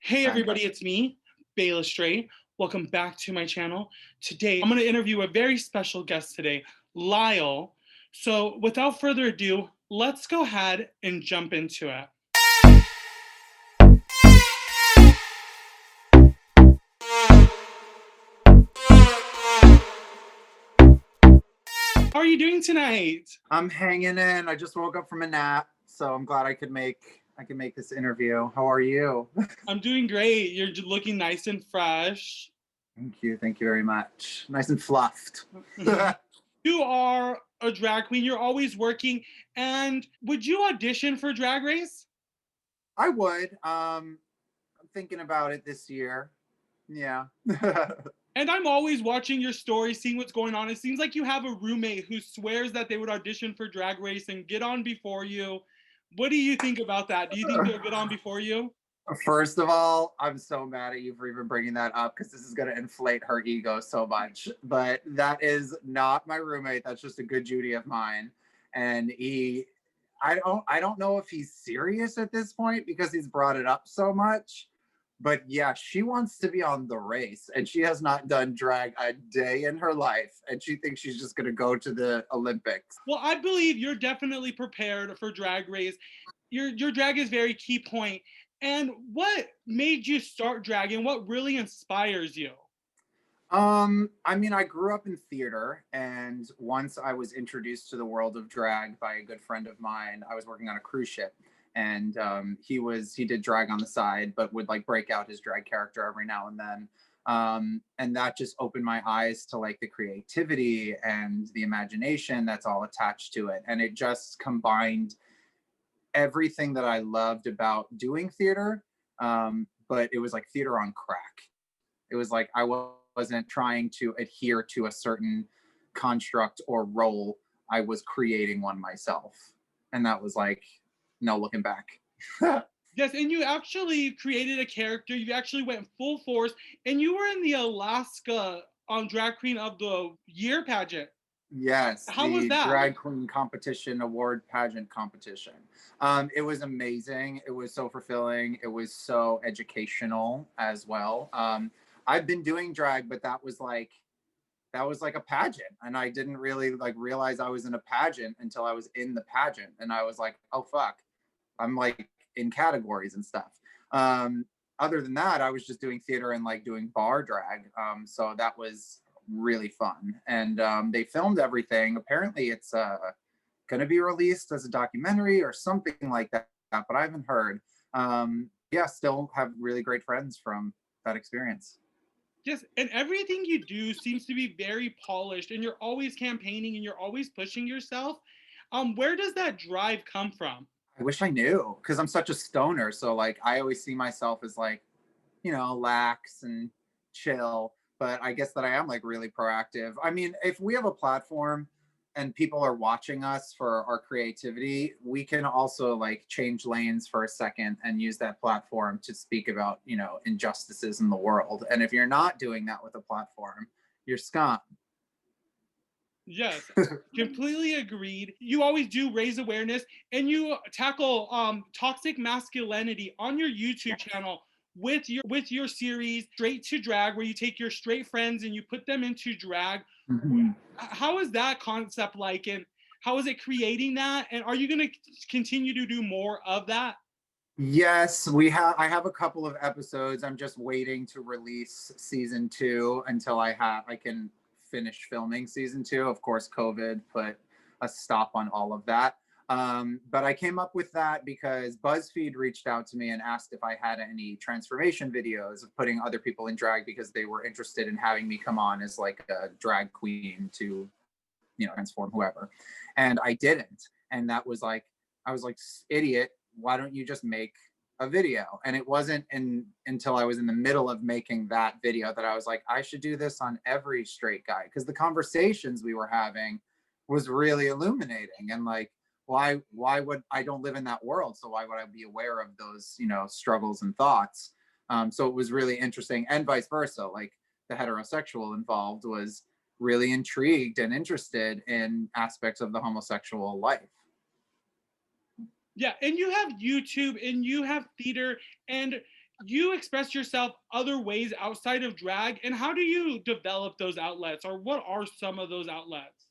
Hey Fantastic. everybody, it's me, Bae Le Stray. Welcome back to my channel. Today, I'm going to interview a very special guest today, Lyle. So without further ado, let's go ahead and jump into it. How are you doing tonight? I'm hanging in. I just woke up from a nap, so I'm glad I can make this interview. How are you? I'm doing great. You're looking nice and fresh. Thank you. Thank you very much. Nice and fluffed. You are a drag queen. You're always working. And would you audition for Drag Race? I would. I'm thinking about it this year. Yeah. And I'm always watching your story, seeing what's going on. It seems like you have a roommate who swears that they would audition for Drag Race and get on before you. What do you think about that? Do you think they'll get on before you? First of all, I'm so mad at you for even bringing that up because this is going to inflate her ego so much. But that is not my roommate. That's just a good Judy of mine. And I don't know if he's serious at this point because he's brought it up so much. But yeah, she wants to be on the race and she has not done drag a day in her life. And she thinks she's just going to go to the Olympics. Well, I believe you're definitely prepared for Drag Race. Your drag is very key point. And what made you start dragging? What really inspires you? I mean, I grew up in theater, and once I was introduced to the world of drag by a good friend of mine, I was working on a cruise ship, and he did drag on the side, but would like break out his drag character every now and then. And that just opened my eyes to like the creativity and the imagination that's all attached to it, and it just combined everything that I loved about doing theater. But it was like theater on crack. It was like I wasn't trying to adhere to a certain construct or role. I was creating one myself. And that was like, no looking back. Yes, and you actually created a character. You actually went full force, and you were in the Alaska Drag Queen of the Year pageant. Yes, How was the that? drag queen competition award pageant competition. It was amazing. It was so fulfilling. It was so educational as well. I've been doing drag, but that was like a pageant, and I didn't really like realize I was in a pageant until I was in the pageant, and I was like, oh fuck, I'm like in categories and stuff. Other than that, I was just doing theater and like doing bar drag. So that was really fun, and they filmed everything. Apparently, it's going to be released as a documentary or something like that, but I haven't heard. Yeah, still have really great friends from that experience. Yes, and everything you do seems to be very polished, and you're always campaigning and you're always pushing yourself. Where does that drive come from? I wish I knew because I'm such a stoner. So like I always see myself as like, lax and chill. But I guess that I am like really proactive. I mean, if we have a platform and people are watching us for our creativity, we can also like change lanes for a second and use that platform to speak about, injustices in the world. And if you're not doing that with a platform, you're scum. Yes, completely agreed. You always do raise awareness, and you tackle toxic masculinity on your YouTube channel with your series Straight to Drag, where you take your straight friends and you put them into drag. Mhm. How is that concept like, and how is it creating that? And are you going to continue to do more of that? Yes, we have. I have a couple of episodes. I'm just waiting to release season two until I can finish filming season two. Of course, COVID put a stop on all of that. But I came up with that because BuzzFeed reached out to me and asked if I had any transformation videos of putting other people in drag because they were interested in having me come on as like a drag queen to, transform whoever. And I didn't. And that was like, I was like, idiot, why don't you just make a video? And it wasn't until I was in the middle of making that video that I was like, I should do this on every straight guy, because the conversations we were having was really illuminating. And like, why would I don't live in that world, so why would I be aware of those, struggles and thoughts? So it was really interesting, and vice versa. Like the heterosexual involved was really intrigued and interested in aspects of the homosexual life. Yeah, and you have YouTube and you have theater, and You express yourself other ways outside of drag, and how do you develop those outlets, or what are some of those outlets?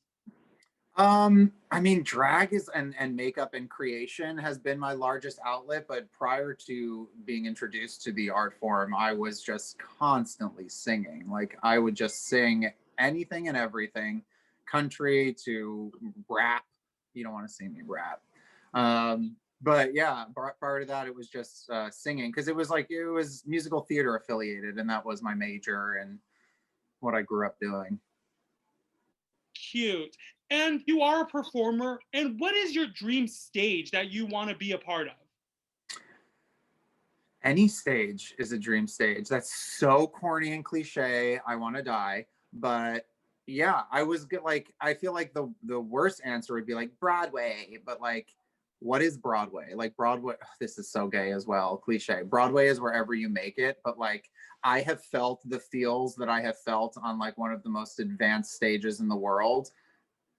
I mean, drag is and makeup and creation has been my largest outlet, but prior to being introduced to the art form, I was just constantly singing. Like I would just sing anything and everything, country to rap. You don't want to see me rap. But yeah, prior to that, it was just singing because it was musical theater affiliated, and that was my major and what I grew up doing. Cute. And you are a performer, and what is your dream stage that you want to be a part of? Any stage is a dream stage. That's so corny and cliche. I want to die. But yeah, I feel like the worst answer would be like Broadway, but like what is Broadway? Like Broadway, this is so gay as well, cliche. Broadway is wherever you make it, but like I have felt the feels that I have felt on like one of the most advanced stages in the world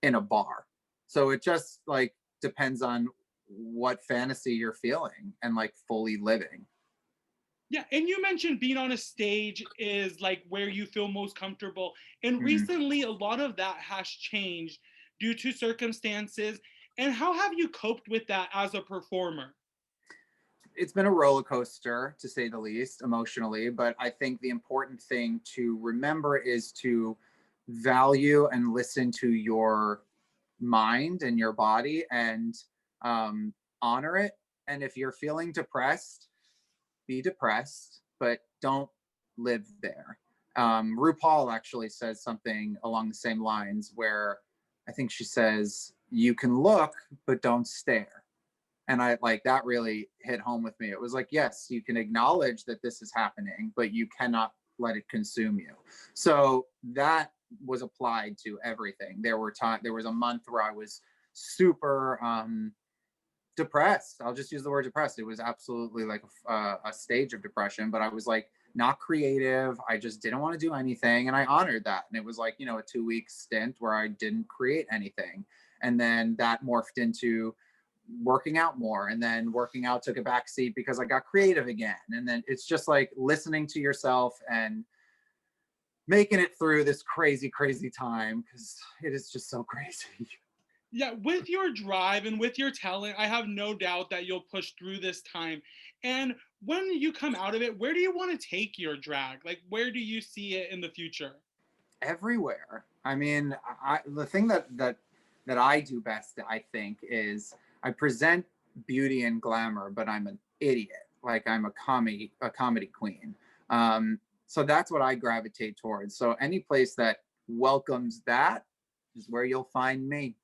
in a bar. So it just like depends on what fantasy you're feeling and like fully living. Yeah, and you mentioned being on a stage is like where you feel most comfortable. And Mhm. recently, a lot of that has changed due to circumstances. And how have you coped with that as a performer? It's been a roller coaster to say the least emotionally, but I think the important thing to remember is to value and listen to your mind and your body and honor it. And if you're feeling depressed, be depressed, but don't live there. RuPaul actually says something along the same lines where I think she says, you can look, but don't stare. And I like that really hit home with me. It was like, yes, you can acknowledge that this is happening, but you cannot let it consume you. So that was applied to everything. There was a month where I was super depressed. I'll just use the word depressed. It was absolutely like a stage of depression, but I was like not creative. I just didn't want to do anything. And I honored that. And it was like, a 2 week stint where I didn't create anything. And then that morphed into working out more. And then working out took a back seat because I got creative again. And then it's just like listening to yourself and making it through this crazy, crazy time because it is just so crazy. Yeah, with your drive and with your talent, I have no doubt that you'll push through this time. And when you come out of it, where do you want to take your drag? Like, where do you see it in the future? Everywhere. I mean, the thing that I do best, I think, is I present beauty and glamour, but I'm an idiot. Like I'm a comedy queen. So that's what I gravitate towards. So any place that welcomes that is where you'll find me.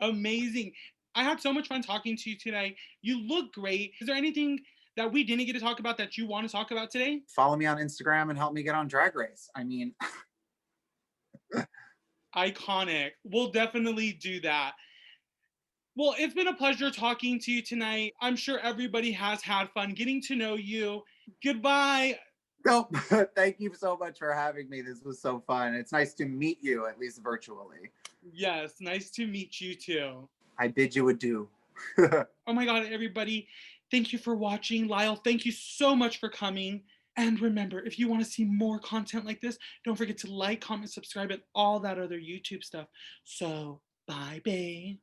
Amazing. I had so much fun talking to you today. You look great. Is there anything that we didn't get to talk about that you want to talk about today? Follow me on Instagram and help me get on Drag Race. I mean, Iconic. We'll definitely do that. Well, it's been a pleasure talking to you tonight. I'm sure everybody has had fun getting to know you. Goodbye. nope. Thank you so much for having me. This was so fun. It's nice to meet you, at least virtually. Yes, nice to meet you too. I bid you adieu. Oh my God, everybody. Thank you for watching. Lyle, thank you so much for coming. And remember, if you want to see more content like this, don't forget to like, comment, subscribe, and all that other YouTube stuff. So, bye, babe.